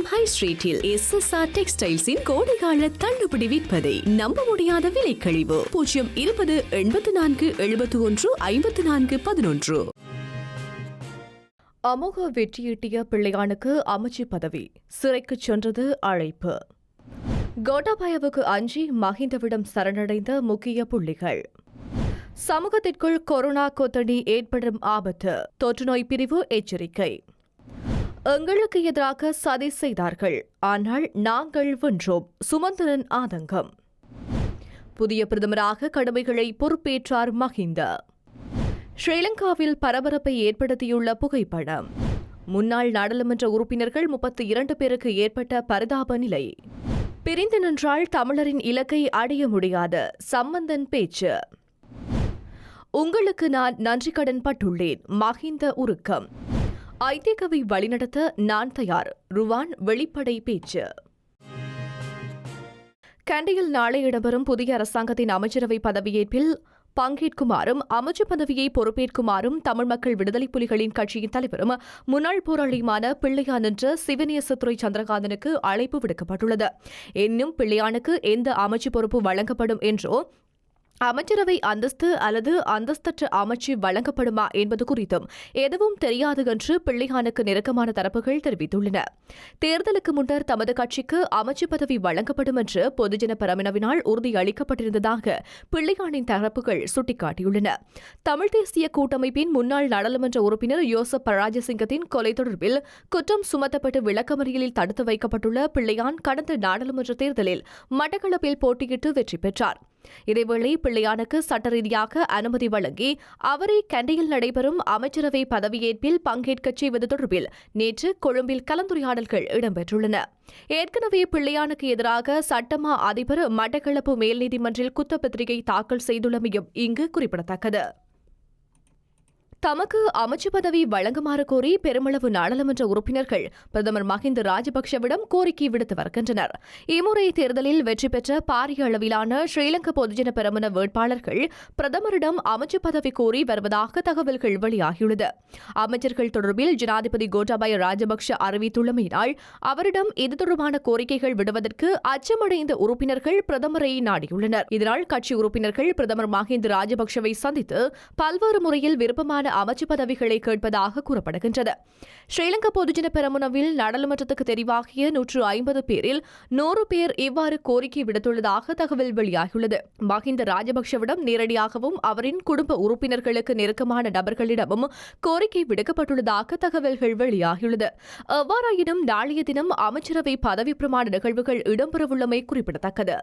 மார்க்கம் ஹை ஸ்ட்ரீட்டில் SSR டெக்ஸ்டைல்ஸின் கோடைகால தள்ளுபடி விற்பனை. நம்ப முடியாத விலை கழிவு. 02084715411. அமோக வெற்றியீட்டிய பிள்ளையானுக்கு அமைச்சு பதவி, சிறைக்கு சென்றது அழைப்பு. கோட்டாபயவுக்கு அஞ்சி மஹிந்தவிடம் சரணடைந்த முக்கிய புள்ளிகள். சமூகத்திற்குள் கொரோனா கொத்தடி ஏற்படும் ஆபத்து, தொற்றுநோய் பிரிவு எச்சரிக்கை. எங்களுக்கு எதிராக சதி செய்தார்கள், ஆனால் நாங்கள் வென்றோம், சுமந்திரன் ஆதங்கம். புதிய பிரதமராக கடமைகளை பொறுப்பேற்றார் மஹிந்த. ஸ்ரீலங்காவில் பரபரப்பை ஏற்படுத்தியுள்ள புகைப்படம். முன்னாள் நாடாளுமன்ற உறுப்பினர்கள் 32 பேருக்கு ஏற்பட்ட பரிதாப நிலை. பிரிந்து நின்றால் தமிழரின் இலக்கை அடைய முடியாது, சம்பந்தன் பேச்சு. உங்களுக்கு நான் நன்றி கடன் பட்டுள்ளேன், மஹிந்த உருக்கம். ஐதேகவை வழிநடத்த நான் தயார், ருவான் வெளிப்படை பேச்சு. கண்டியில் நாளை இடம்பெறும் புதிய அரசாங்கத்தின் அமைச்சரவை பதவியேற்பில் பங்கேற்குமாறும் அமைச்சு பதவியை பொறுப்பேற்குமாறும் தமிழ் மக்கள் விடுதலை புலிகளின் கட்சியின் தலைவரும் முன்னாள் போராளியுமான பிள்ளையான் என்ற சிவநேசத்துறை சந்திரகாந்தனுக்கு அழைப்பு விடுக்கப்பட்டுள்ளது. இன்னும் பிள்ளையானுக்கு எந்த அமைச்சு பொறுப்பு வழங்கப்படும் என்றோ, அமைச்சரவை அந்தஸ்து அல்லது அந்தஸ்தற்ற அமைச்சு வழங்கப்படுமா என்பது குறித்தும் எதுவும் தெரியாது என்று பிள்ளையானுக்கு நெருக்கமான தரப்புகள் தெரிவித்துள்ளன. தேர்தலுக்கு முன்னர் தமது கட்சிக்கு அமைச்சு பதவி வழங்கப்படும் என்று பொதுஜன பெரமுனவினால் உறுதியளிக்கப்பட்டிருந்ததாக பிள்ளையானின் தரப்புகள் சுட்டிக்காட்டியுள்ளன. தமிழ் தேசிய கூட்டமைப்பின் முன்னாள் நாடாளுமன்ற உறுப்பினர் யோசப் பராஜசிங்கத்தின் கொலை தொடர்பில் குற்றம் சுமத்தப்பட்டு விளக்கமறியலில் தடுத்து வைக்கப்பட்டுள்ள பிள்ளையான் கடந்த நாடாளுமன்ற தேர்தலில் மட்டக்களப்பில் போட்டியிட்டு வெற்றி பெற்றார். இதேவேளை பிள்ளையானுக்கு சட்ட ரீதியாக அனுமதி வழங்கி அவரை கண்டியில் நடைபெறும் அமைச்சரவை பதவியேற்பில் பங்கேற்கச் செய்வது தொடர்பில் நேற்று கொழும்பில் கலந்துரையாடல்கள் இடம்பெற்றுள்ளன. ஏற்கனவே பிள்ளையானுக்கு எதிராக சட்டமா அதிபர் மட்டக்களப்பு மேல் நீதிமன்றில் குற்றப்பத்திரிகை தாக்கல் செய்துள்ளமையும் இங்கு குறிப்பிடத்தக்கது. தமக்கு அமைச்சு பதவி வழங்குமாறு கோரி பெருமளவு நாடாளுமன்ற உறுப்பினர்கள் பிரதமர் மஹிந்த ராஜபக்ஷவிடம் கோரிக்கை விடுத்து வருகின்றனர். இம்முறை தேர்தலில் வெற்றி பெற்ற பாரிய அளவிலான ஸ்ரீலங்கா பொதுஜன பெரமுன வேட்பாளர்கள் பிரதமரிடம் அமைச்சு பதவி கோரி வருவதாக தகவல்கள் வெளியாகியுள்ளது. அமைச்சர்கள் தொடர்பில் ஜனாதிபதி கோட்டாபய ராஜபக்ஷ அறிவித்துள்ளமையினால் அவரிடம் இது தொடர்பான கோரிக்கைகள் விடுவதற்கு அச்சமடைந்த உறுப்பினர்கள் பிரதமரை நாடியுள்ளனர். இதனால் கட்சி உறுப்பினர்கள் பிரதமர் மஹிந்த ராஜபக்ஷவை சந்தித்து பல்வேறு முறையில் விருப்பமான அமைச்சு பதவிகளை கேட்பதாக கூறப்படுகின்றது. ஸ்ரீலங்கா பொதுஜன பெரமுனவில் நாடாளுமன்றத்துக்கு தெரிவாகிய 150 பேரில் 100 பேர் இவ்வாறு கோரிக்கை விடுத்துள்ளதாக தகவல் வெளியாகியுள்ளது. மஹிந்த ராஜபக்ஷவிடம் நேரடியாகவும் அவரின் குடும்ப உறுப்பினர்களுக்கு நெருக்கமான நபர்களிடமும் கோரிக்கை விடுக்கப்பட்டுள்ளதாக தகவல்கள் வெளியாகியுள்ளது. எவ்வாறாயினும் நாளைய தினம் அமைச்சரவை பதவி பிரமாண நிகழ்வுகள் இடம்பெறவுள்ளமை குறிப்பிடத்தக்கது.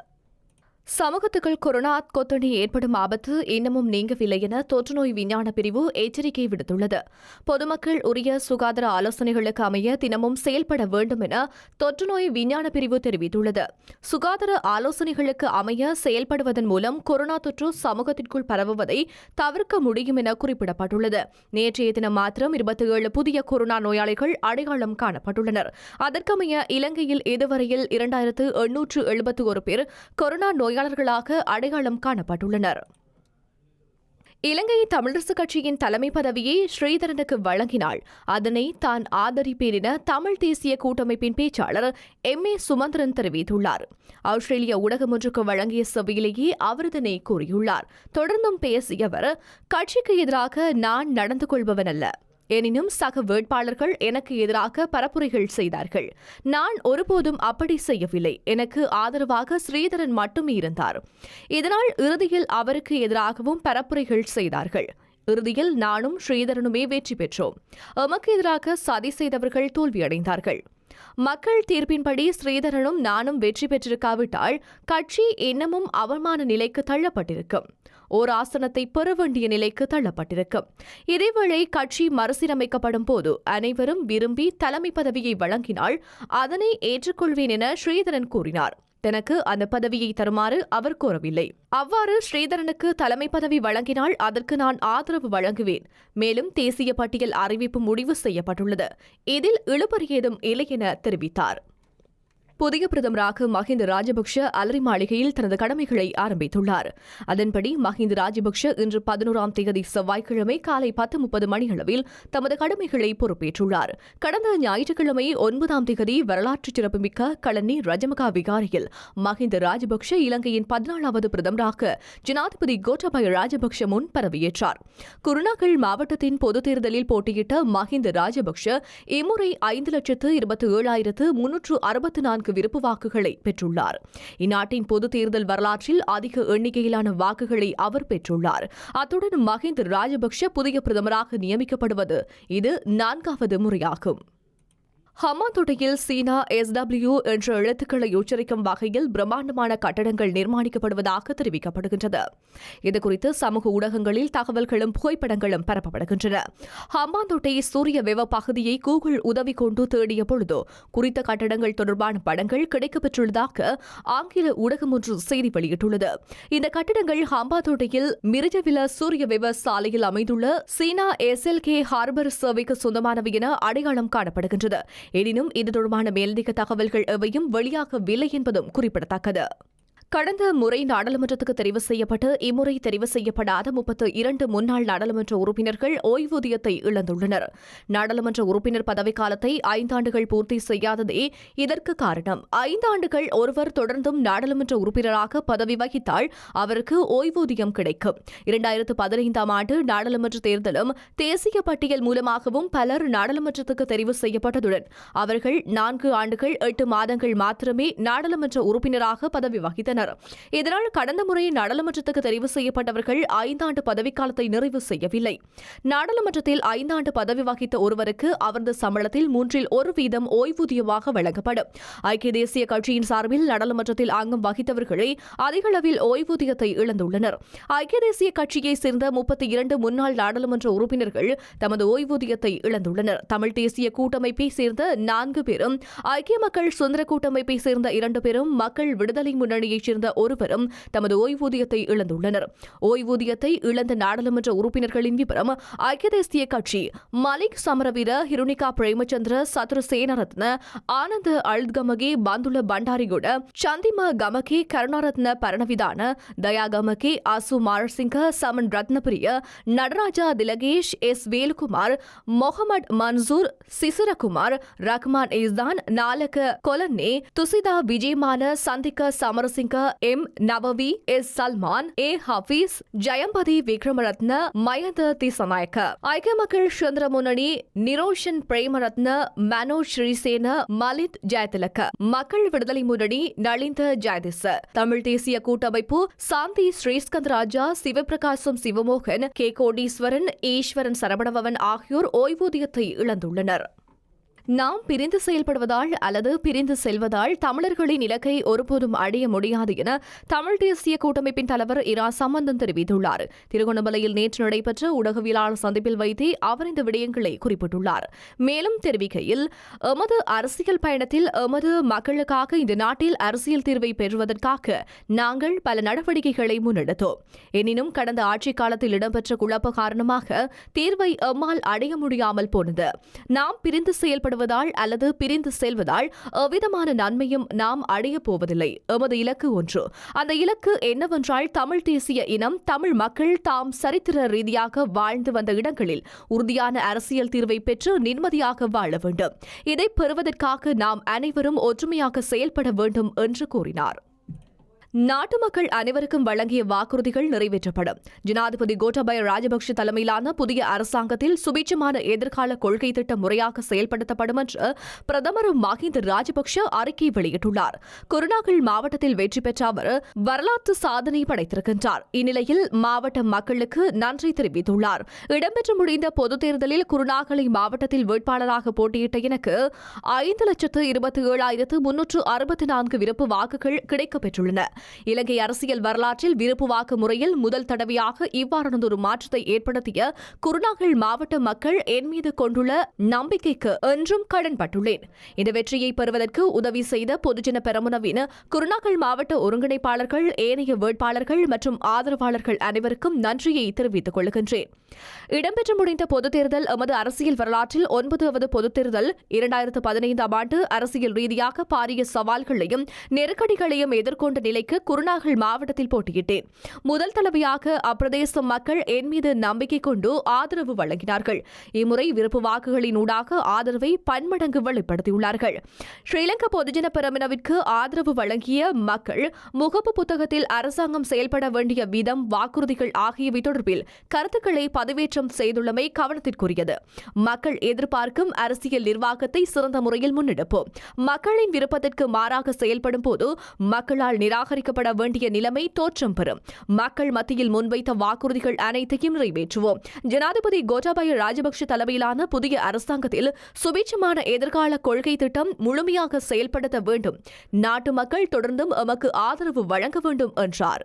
சமூகத்துக்குள் கொரோனா கொத்தணி ஏற்படும் ஆபத்து இன்னமும் நீங்கவில்லை என தொற்றுநோய் விஞ்ஞான பிரிவு எச்சரிக்கை விடுத்துள்ளது. பொதுமக்கள் உரிய சுகாதார ஆலோசனைகளுக்கு அமைய தினமும் செயல்பட வேண்டும் என தொற்றுநோய் விஞ்ஞான பிரிவு தெரிவித்துள்ளது. சுகாதார ஆலோசனைகளுக்கு அமைய செயல்படுவதன் மூலம் கொரோனா தொற்று சமூகத்திற்குள் பரவுவதை தவிர்க்க முடியும் என குறிப்பிடப்பட்டுள்ளது. நேற்றைய தினம் மாத்திரம் 27 புதிய கொரோனா நோயாளிகள் அடையாளம் காணப்பட்டுள்ளனர். அதற்கமைய இலங்கையில் இதுவரையில் 2871 பேர் கொரோனா நோயாளர்களாக அடையாளம் காணப்பட்டுள்ளனர். இலங்கை தமிழரசுக் கட்சியின் தலைமை பதவியை ஸ்ரீதரனுக்கு வழங்கினால் அதனை தான் ஆதரிப்பேன் என தமிழ் தேசிய கூட்டமைப்பின் பேச்சாளர் MA சுமந்திரன் தெரிவித்துள்ளார். ஆஸ்திரேலிய ஊடகம் ஒன்றுக்கு வழங்கிய செவ்வியிலேயே அவர் இதனை கூறியுள்ளார். தொடர்ந்தும் பேசிய அவர், கட்சிக்கு எதிராக நான் நடந்து கொள்பவன் அல்ல. எனினும் சக வேட்பாளர்கள் எனக்கு எதிராக பரப்புரைகள் செய்தார்கள். நான் ஒருபோதும் அப்படி செய்யவில்லை. எனக்கு ஆதரவாக ஸ்ரீதரன் மட்டுமே இருந்தார். இதனால் இறுதியில் அவருக்கு எதிராகவும் பரப்புரைகள் செய்தார்கள். இறுதியில் நானும் ஸ்ரீதரனுமே வெற்றி பெற்றோம். எமக்கு எதிராக சதி செய்தவர்கள் தோல்வியடைந்தார்கள். மக்கள் தீர்ப்பின்படி ஸ்ரீதரனும் நானும் வெற்றி பெற்றிருக்காவிட்டால் கட்சி இன்னமும் அவமான நிலைக்கு தள்ளப்பட்டிருக்கும். ஓர் ஆசனத்தை பெற வேண்டிய நிலைக்கு தள்ளப்பட்டிருக்கும். இதேவேளை கட்சி மறுசீரமைக்கப்படும் போது அனைவரும் விரும்பி தலைமை பதவியை வழங்கினால் அதனை ஏற்றுக்கொள்வேன் என ஸ்ரீதரன் கூறினார். தனக்கு அந்த பதவியை தருமாறு அவர் கோரவில்லை. அவ்வாறு ஸ்ரீதரனுக்கு தலைமை பதவி வழங்கினால் அதற்கு நான் ஆதரவு வழங்குவேன். மேலும் தேசிய பட்டியல் அறிவிப்பு முடிவு செய்யப்பட்டுள்ளது. இதில் இழுபறி ஏதும் இல்லை என தெரிவித்தார். புதிய பிரதமராக மஹிந்த ராஜபக்ஷ அலரி மாளிகையில் தனது கடமைகளை ஆரம்பித்துள்ளார். அதன்படி மஹிந்த ராஜபக்ஷ இன்று 11ஆம் தேதி செவ்வாய்க்கிழமை காலை 10:30 மணியளவில் தமது கடமைகளை பொறுப்பேற்றுள்ளார். கடந்த ஞாயிற்றுக்கிழமை 9ஆம் தேதி வரலாற்று சிறப்புமிக்க கலனி ரஜமகா விகாரையில் மஹிந்த ராஜபக்ஷ இலங்கையின் 14வது பிரதமராக ஜனாதிபதி கோட்டாபய ராஜபக்ஷ முன் பதவியேற்றார். குருணாகல் மாவட்டத்தின் பொதுத் தேர்தலில் போட்டியிட்ட மஹிந்த ராஜபக்ஷ இம்முறை 5,27,364 விருப்பு வாக்குகளை பெற்றுள்ளார். இந்நாட்டின் பொதுத் தேர்தல் வரலாற்றில் அதிக எண்ணிக்கையிலான வாக்குகளை அவர் பெற்றுள்ளார். அத்துடன் மஹிந்த ராஜபக்ஷ புதிய பிரதமராக நியமிக்கப்படுவது இது 4வது முறையாகும். ஹம்மாந்தோட்டையில் சீனா SW என்ற எழுத்துக்களை உச்சரிக்கும் வகையில் பிரம்மாண்டமான கட்டடங்கள் நிர்மாணிக்கப்படுவதாக தெரிவிக்கப்படுகின்றது. இதுகுறித்து சமூக ஊடகங்களில் தகவல்களும் புகைப்படங்களும் பரப்பப்படுகின்றன. ஹம்மாந்தோட்டை சூரிய வெவ பகுதியை கூகுள் உதவி கொண்டு தேடிய பொழுது குறித்த கட்டடங்கள் தொடர்பான படங்கள் கிடைக்கப்பெற்றுள்ளதாக ஆங்கில ஊடகம் ஒன்று செய்தி வெளியிட்டுள்ளது. இந்த கட்டடங்கள் ஹம்பாந்தோட்டையில் மிருஜவில சூரிய வெவ சாலையில் அமைந்துள்ள சீனா SLK ஹார்பர் சேவைக்கு சொந்தமானவை என அடையாளம் காணப்படுகின்றது. எனினும் இது தொடர்பான மேலதிக தகவல்கள் எவையும் வெளியாகவில்லை என்பதும் குறிப்பிடத்தக்கது. கடந்த முறை நாடாளுமன்றத்துக்கு தெரிவு செய்யப்பட்டு இம்முறை தெரிவு செய்யப்படாத 32 முன்னாள் நாடாளுமன்ற உறுப்பினர்கள் ஓய்வூதியத்தை இழந்துள்ளனர். நாடாளுமன்ற உறுப்பினர் பதவிக்காலத்தை 5 ஆண்டுகள் பூர்த்தி செய்யாததே இதற்கு காரணம். 5 ஆண்டுகள் ஒருவர் தொடர்ந்தும் நாடாளுமன்ற உறுப்பினராக பதவி வகித்தால் அவருக்கு ஓய்வூதியம் கிடைக்கும். 2015ஆம் ஆண்டு நாடாளுமன்ற தேர்தலும் தேசிய பட்டியல் மூலமாகவும் பலர் நாடாளுமன்றத்துக்கு தெரிவு செய்யப்பட்டதுடன் அவர்கள் 4 ஆண்டுகள் 8 மாதங்கள் மாத்திரமே நாடாளுமன்ற உறுப்பினராக பதவி வகித்தனர். இதனால் கடந்த முறை நாடாளுமன்றத்துக்கு தெரிவு செய்யப்பட்டவர்கள் 5 ஆண்டு பதவிக்காலத்தை நிறைவு செய்யவில்லை. நாடாளுமன்றத்தில் 5 ஆண்டு பதவி வகித்த ஒருவருக்கு அவரது சம்பளத்தில் 1/3 ஓய்வூதியமாக வழங்கப்படும். ஐக்கிய தேசிய கட்சியின் சார்பில் நாடாளுமன்றத்தில் அங்கம் வகித்தவர்களே அதிக அளவில் ஓய்வூதியத்தை இழந்துள்ளனர். ஐக்கிய தேசிய கட்சியை சேர்ந்த 32 முன்னாள் நாடாளுமன்ற உறுப்பினர்கள் தமது ஓய்வூதியத்தை இழந்துள்ளனர். தமிழ் தேசிய கூட்டமைப்பை சேர்ந்த 4 பேரும், ஐக்கிய மக்கள் சுதந்திர கூட்டமைப்பை சேர்ந்த 2 பேரும், மக்கள் விடுதலை முன்னணியை சேர்ந்த ஒருவரும் தமது ஓய்வூதியத்தை இழந்துள்ளனர். ஓய்வூதியத்தை இழந்த நாடாளுமன்ற உறுப்பினர்களின் விவரம்: ஐக்கிய தேசிய கட்சி மலிக் சமரவீர, ஹிருணிகா பிரேமச்சந்திர, சத்ரு சேனரத்ன, ஆனந்த அல்த்கமகே, பந்துல பண்டாரிகுட, சந்திம கமகே, கருணாரத்ன பரணவிதான, தயா கமகே, ஆசு மாரசிங்க, சமன் ரத்னபிரிய, நடராஜா திலகேஷ், S. வேலுகுமார், மொஹமட் மன்சூர், சிசிரகுமார், ரஹ்மான் இஸ்தான், நாலக கொலன்னே, துசிதா விஜயமான, சந்திக்க Samarasinghe, M. Nawawi, S. Salman, A. Hafiz, Jayampathi Wickramaratne, Mayantha Dissanayake, ஐக்கிய மக்கள் சுதந்திர முன்னணி நிரோஷன் பிரேமரத்ன, மனோஜ் ஸ்ரீசேன, மலித் ஜெயதிலக, மக்கள் விடுதலை முன்னணி நளிந்த ஜெயதிச, தமிழ் தேசிய கூட்டமைப்பு சாந்தி ஸ்ரீஸ்கந்தராஜா, சிவபிரகாசம் சிவமோகன், K. கோடீஸ்வரன், ஈஸ்வரன் சரவணபவன் ஆகியோர் ஓய்வூதியத்தை இழந்துள்ளனர். நாம் பிரிந்து செயல்படுவதால் அல்லது பிரிந்து செல்வதால் தமிழர்களின் இலக்கை ஒருபோதும் அடைய முடியாது என தமிழ் தேசிய கூட்டமைப்பின் தலைவர் இரா சம்பந்தன் தெரிவித்துள்ளார். திருகோணமலையில் நேற்று நடைபெற்ற ஊடகவியலாளர் சந்திப்பில் வைத்தே அவர் இந்த விடயங்களை குறிப்பிட்டுள்ளார். மேலும் தெரிவிக்கையில், எமது அரசியல் பயணத்தில் எமது மக்களுக்காக இந்த நாட்டில் அரசியல் தீர்வை பெறுவதற்காக நாங்கள் பல நடவடிக்கைகளை முன்னெடுத்தோம். எனினும் கடந்த ஆட்சிக் காலத்தில் இடம்பெற்ற குழப்ப காரணமாக தீர்வை எம்மால் அடைய முடியாமல் போனது. நாம் பிரிந்து செயல்படுவதால் அல்லது பிரிந்து செல்வதால் எவ்விதமான நன்மையும் நாம் அடையப் போவதில்லை. எமது இலக்கு ஒன்று. அந்த இலக்கு என்னவென்றால் தமிழ் தேசிய இனம், தமிழ் மக்கள் தாம் சரித்திர ரீதியாக வாழ்ந்து வந்த இடங்களில் உறுதியான அரசியல் தீர்வை பெற்று நிம்மதியாக வாழ வேண்டும். இதை பெறுவதற்காக நாம் அனைவரும் ஒற்றுமையாக செயல்பட வேண்டும் என்று கூறினார். நாட்டு மக்கள் அனைவருக்கும் வழங்கிய வாக்குறுதிகள் நிறைவேற்றப்படும். ஜனாதிபதி கோட்டாபய ராஜபக்ஷ தலைமையிலான புதிய அரசாங்கத்தில் சுபீட்சமான எதிர்கால கொள்கை திட்டம் முறையாக செயல்படுத்தப்படும் என்று பிரதமர் மஹிந்த ராஜபக்ஷ அறிக்கை வெளியிட்டுள்ளார். குருணாகல் மாவட்டத்தில் வெற்றி பெற்ற அவர் வரலாற்று சாதனை படைத்திருக்கின்றார். இந்நிலையில் மாவட்ட மக்களுக்கு நன்றி தெரிவித்துள்ளார். இடம்பெற்று முடிந்த பொதுத் தேர்தலில் குருணாகலை மாவட்டத்தில் வேட்பாளராக போட்டியிட்ட எனக்கு 5,27,364 விருப்பு வாக்குகள் கிடைக்கப்பெற்றுள்ளன. இலங்கை அரசியல் வரலாற்றில் விருப்பு வாக்கு முறையில் முதல் தடவையாக இவ்வாறானதொரு மாற்றத்தை ஏற்படுத்திய குருநாகல் மாவட்ட மக்கள் என் மீது கொண்டுள்ள நம்பிக்கைக்கு என்றும் கடன்பட்டுள்ளேன். இந்த வெற்றியை பெறுவதற்கு உதவி செய்த பொதுஜன பெரமுனவின் குருநாகல் மாவட்ட ஒருங்கிணைப்பாளர்கள், ஏனைய வேட்பாளர்கள் மற்றும் ஆதரவாளர்கள் அனைவருக்கும் நன்றியை தெரிவித்துக் கொள்கின்றேன். இடம்பெற்று முடிந்த பொதுத் தேர்தல் எமது அரசியல் வரலாற்றில் 9வது பொதுத் தேர்தல். 2015ஆம் ஆண்டு அரசியல் ரீதியாக பாரிய சவால்களையும் நெருக்கடிகளையும் எதிர்கொண்ட நிலைக்கு குருநாகல் மாவட்டத்தில் போட்டியிட்டேன். முதல் தடவையாக அப்பிரதேச மக்கள் என் மீது நம்பிக்கை கொண்டு ஆதரவு வழங்கினார்கள். இம்முறை விருப்பு வாக்குகளின் ஊடாக ஆதரவை பன்மடங்கு வெளிப்படுத்தியுள்ளார்கள். ஸ்ரீலங்கா பொதுஜன பெரமுனவிற்கு ஆதரவு வழங்கிய மக்கள் முகப்பு புத்தகத்தில் அரசாங்கம் செயல்பட வேண்டிய விதம், வாக்குறுதிகள் ஆகியவை தொடர்பில் கருத்துக்களை பதிவேற்றம் செய்துள்ளமை கவனத்திற்குரியது. மக்கள் எதிர்பார்க்கும் அரசியல் நிர்வாகத்தை சிறந்த முறையில் முன்னெடுப்போம். மக்களின் விருப்பத்திற்கு மாறாக செயல்படும் போது மக்களால் நிராகரிக்கப்பட வேண்டிய நிலைமை தோற்றம் பெறும். மக்கள் மத்தியில் முன்வைத்த வாக்குறுதிகள் அனைத்தையும் நிறைவேற்றுவோம். ஜனாதிபதி கோட்டாபய ராஜபக்ஷ தலைமையிலான புதிய அரசாங்கத்தில் சுபீட்சமான எதிர்கால கொள்கை திட்டம் முழுமையாக செயல்படுத்த வேண்டும். நாட்டு மக்கள் தொடர்ந்தும் எமக்கு ஆதரவு வழங்க வேண்டும் என்றார்.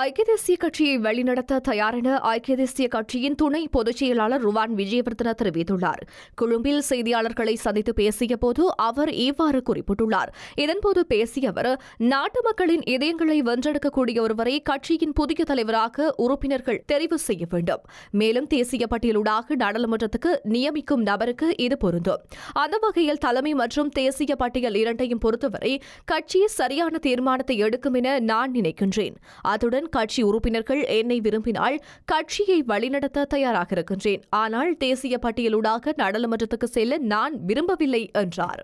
ஐக்கிய தேசிய கட்சியை வழிநடத்த தயாரென ஐக்கிய தேசிய கட்சியின் துணை பொதுச் செயலாளர் ருவான் விஜயவர்தன தெரிவித்துள்ளார். கொழும்பில் செய்தியாளர்களை சந்தித்து பேசிய போது அவர் இவ்வாறு குறிப்பிட்டுள்ளார். இதன்போது பேசிய அவர், நாட்டு மக்களின் இதயங்களை வென்றெடுக்கக்கூடிய ஒருவரை கட்சியின் புதிய தலைவராக உறுப்பினர்கள் தெரிவு செய்ய வேண்டும். மேலும் தேசிய பட்டியலூடாக நாடாளுமன்றத்துக்கு நியமிக்கும் நபருக்கு இது பொருந்தும். அந்த வகையில் தலைமை மற்றும் தேசிய பட்டியல் இரண்டையும் பொறுத்தவரை கட்சி சரியான தீர்மானத்தை எடுக்கும் என நான் நினைக்கின்றேன். அத்துடன் கட்சி உறுப்பினர்கள் என்னை விரும்பினால் கட்சியை வழிநடத்த தயாராக இருக்கின்றேன். ஆனால் தேசிய பட்டியலூடாக நாடாளுமன்றத்துக்கு செல்ல நான் விரும்பவில்லை என்றார்.